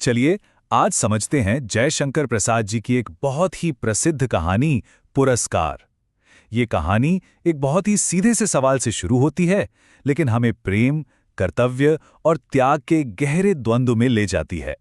चलिए आज समझते हैं जयशंकर प्रसाद जी की एक बहुत ही प्रसिद्ध कहानी पुरस्कार। ये कहानी एक बहुत ही सीधे से सवाल से शुरू होती है, लेकिन हमें प्रेम, कर्तव्य और त्याग के गहरे द्वंद्व में ले जाती है।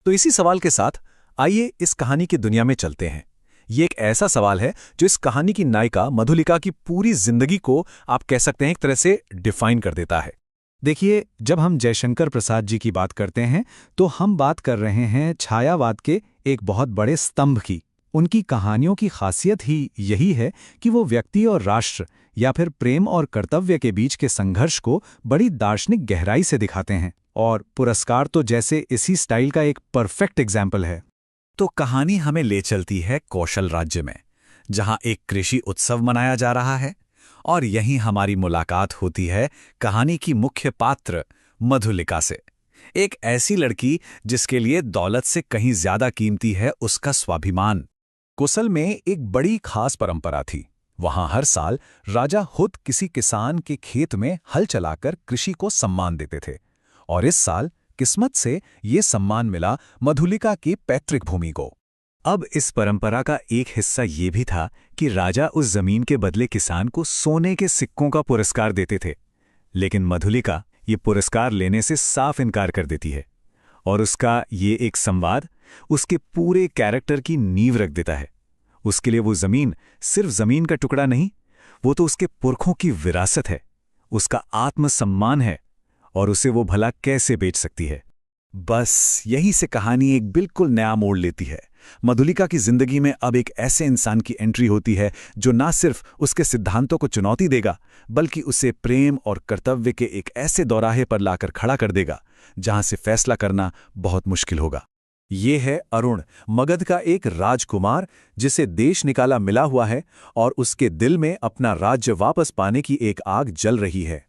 तो इसी सवाल के साथ आइए इस कहानी की दुनिया में चलते हैं। ये एक ऐसा सवाल है जो इस कहानी की नायिका मधुलिका की पूरी जिंदगी को आप कह सकते हैं एक तरह से डिफाइन कर देता है। देखिए, जब हम जयशंकर प्रसाद जी की बात करते हैं तो हम बात कर रहे हैं छायावाद के एक बहुत बड़े स्तंभ की। उनकी कहानियों की खासियत ही यही है कि वो व्यक्ति और राष्ट्र या फिर प्रेम और कर्तव्य के बीच के संघर्ष को बड़ी दार्शनिक गहराई से दिखाते हैं, और पुरस्कार तो जैसे इसी स्टाइल का एक परफेक्ट एग्जाम्पल है। तो कहानी हमें ले चलती है कौशल राज्य में, जहां एक कृषि उत्सव मनाया जा रहा है, और यहीं हमारी मुलाकात होती है कहानी की मुख्य पात्र मधुलिका से। एक ऐसी लड़की जिसके लिए दौलत से कहीं ज्यादा कीमती है उसका स्वाभिमान। कोसल में एक बड़ी खास परंपरा थी। वहां हर साल राजा खुद किसी किसान के खेत में हल चलाकर कृषि को सम्मान देते थे, और इस साल किस्मत से ये सम्मान मिला मधुलिका की पैतृक भूमि को। अब इस परंपरा का एक हिस्सा ये भी था कि राजा उस जमीन के बदले किसान को सोने के सिक्कों का पुरस्कार देते थे, लेकिन मधुलिका ये पुरस्कार लेने से साफ इनकार कर देती है, और उसका ये एक संवाद उसके पूरे कैरेक्टर की नींव रख देता है। उसके लिए वो जमीन सिर्फ जमीन का टुकड़ा नहीं, वो तो उसके पुरखों की विरासत है, उसका आत्मसम्मान है, और उसे वो भला कैसे बेच सकती है। बस यहीं से कहानी एक बिल्कुल नया मोड़ लेती है। मधुलिका की जिंदगी में अब एक ऐसे इंसान की एंट्री होती है जो ना सिर्फ उसके सिद्धांतों को चुनौती देगा, बल्कि उसे प्रेम और कर्तव्य के एक ऐसे दौराहे पर लाकर खड़ा कर देगा जहां से फैसला करना बहुत मुश्किल होगा। ये है अरुण, मगध का एक राजकुमार जिसे देश निकाला मिला हुआ है, और उसके दिल में अपना राज्य वापस पाने की एक आग जल रही है।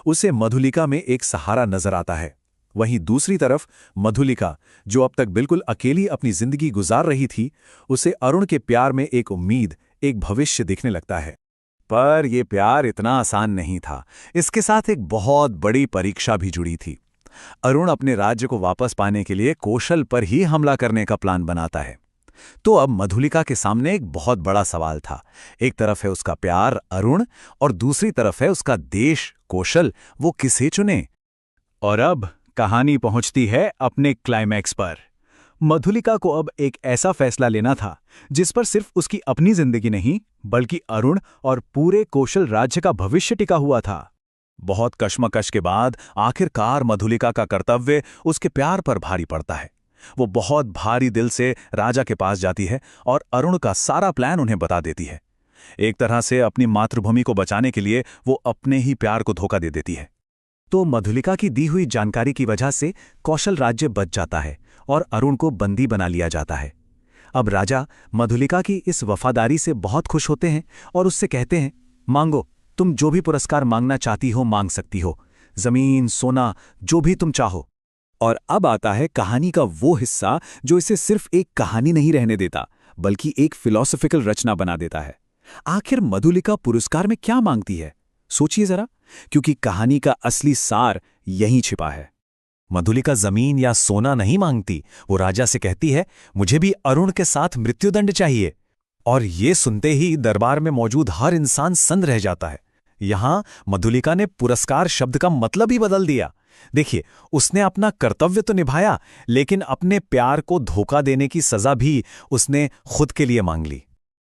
उसे मधुलिका में एक सहारा नजर आता है। वहीं दूसरी तरफ मधुलिका, जो अब तक बिल्कुल अकेली अपनी जिंदगी गुजार रही थी, उसे अरुण के प्यार में एक उम्मीद, एक भविष्य दिखने लगता है। पर यह प्यार इतना आसान नहीं था। इसके साथ एक बहुत बड़ी परीक्षा भी जुड़ी थी। अरुण अपने राज्य को वापस पाने के लिए कौशल पर ही हमला करने का प्लान बनाता है। तो अब मधुलिका के सामने एक बहुत बड़ा सवाल था। एक तरफ है उसका प्यार अरुण, और दूसरी तरफ है उसका देश कौशल। वो किसे चुने? और अब कहानी पहुंचती है अपने क्लाइमैक्स पर। मधुलिका को अब एक ऐसा फैसला लेना था जिस पर सिर्फ उसकी अपनी जिंदगी नहीं, बल्कि अरुण और पूरे कौशल राज्य का भविष्य टिका हुआ था। बहुत कश्मकश के बाद आखिरकार मधुलिका का कर्तव्य उसके प्यार पर भारी पड़ता है। वो बहुत भारी दिल से राजा के पास जाती है और अरुण का सारा प्लान उन्हें बता देती है। एक तरह से अपनी मातृभूमि को बचाने के लिए वो अपने ही प्यार को धोखा दे देती है। तो मधुलिका की दी हुई जानकारी की वजह से कौशल राज्य बच जाता है और अरुण को बंदी बना लिया जाता है। अब राजा मधुलिका की इस वफादारी से बहुत खुश होते हैं और उससे कहते हैं, मांगो, तुम जो भी पुरस्कार मांगना चाहती हो मांग सकती हो, जमीन, सोना, जो भी तुम चाहो। और अब आता है कहानी का वो हिस्सा जो इसे सिर्फ एक कहानी नहीं रहने देता, बल्कि एक फिलॉसफिकल रचना बना देता है। आखिर मधुलिका पुरस्कार में क्या मांगती है? सोचिए जरा, क्योंकि कहानी का असली सार यहीं छिपा है। मधुलिका जमीन या सोना नहीं मांगती, वो राजा से कहती है, मुझे भी अरुण के साथ मृत्युदंड चाहिए। और ये सुनते ही दरबार में मौजूद हर इंसान सन्न रह जाता है। यहां मधुलिका ने पुरस्कार शब्द का मतलब ही बदल दिया। देखिए, उसने अपना कर्तव्य तो निभाया, लेकिन अपने प्यार को धोखा देने की सजा भी उसने खुद के लिए मांग ली।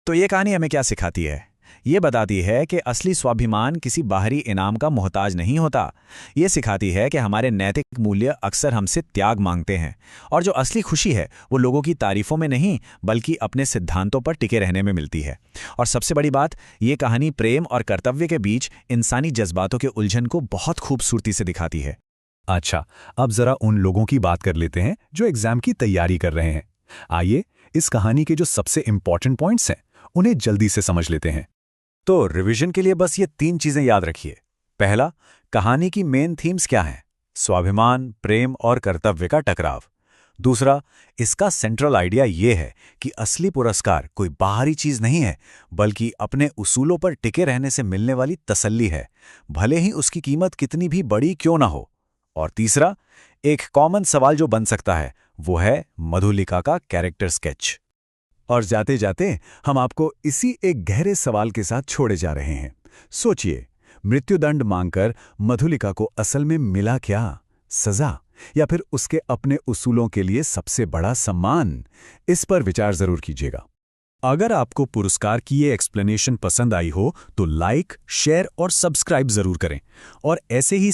तो ये कहानी हमें क्या सिखाती है? ये बताती है कि असली स्वाभिमान किसी बाहरी इनाम का मोहताज नहीं होता। ये सिखाती है कि हमारे नैतिक मूल्य अक्सर हमसे त्याग मांगते हैं, और जो असली खुशी है वो लोगों की तारीफों में नहीं, बल्कि अपने सिद्धांतों पर टिके रहने में मिलती है। और सबसे बड़ी बात, ये कहानी प्रेम और कर्तव्य के बीच इंसानी जज्बातों के उलझन को बहुत खूबसूरती से दिखाती है। अच्छा, अब जरा उन लोगों की बात कर लेते हैं जो एग्जाम की तैयारी कर रहे हैं। आइए इस कहानी के जो सबसे इंपॉर्टेंट पॉइंट्स हैं उन्हें जल्दी से समझ लेते हैं। तो रिवीजन के लिए बस ये 3 चीजें याद रखिए। पहला, कहानी की मेन थीम्स क्या हैं? स्वाभिमान, प्रेम और कर्तव्य का टकराव। दूसरा, इसका सेंट्रल आइडिया ये है कि असली पुरस्कार कोई बाहरी चीज नहीं है, बल्कि अपने उसूलों पर टिके रहने से मिलने वाली तसल्ली है, भले ही उसकी कीमत कितनी भी बड़ी क्यों ना हो। और तीसरा, एक कॉमन सवाल जो बन सकता है वो है मधुलिका का कैरेक्टर स्केच। और जाते जाते हम आपको इसी एक गहरे सवाल के साथ छोड़े जा रहे हैं। सोचिए, मृत्युदंड मांगकर मधुलिका को असल में मिला क्या? सजा या फिर उसके अपने उसूलों के लिए सबसे बड़ा सम्मान? इस पर विचार जरूर कीजिएगा। अगर आपको पुरस्कार की ये एक्सप्लेनेशन पसंद आई हो तो लाइक, शेयर और सब्सक्राइब जरूर करें और ऐसे ही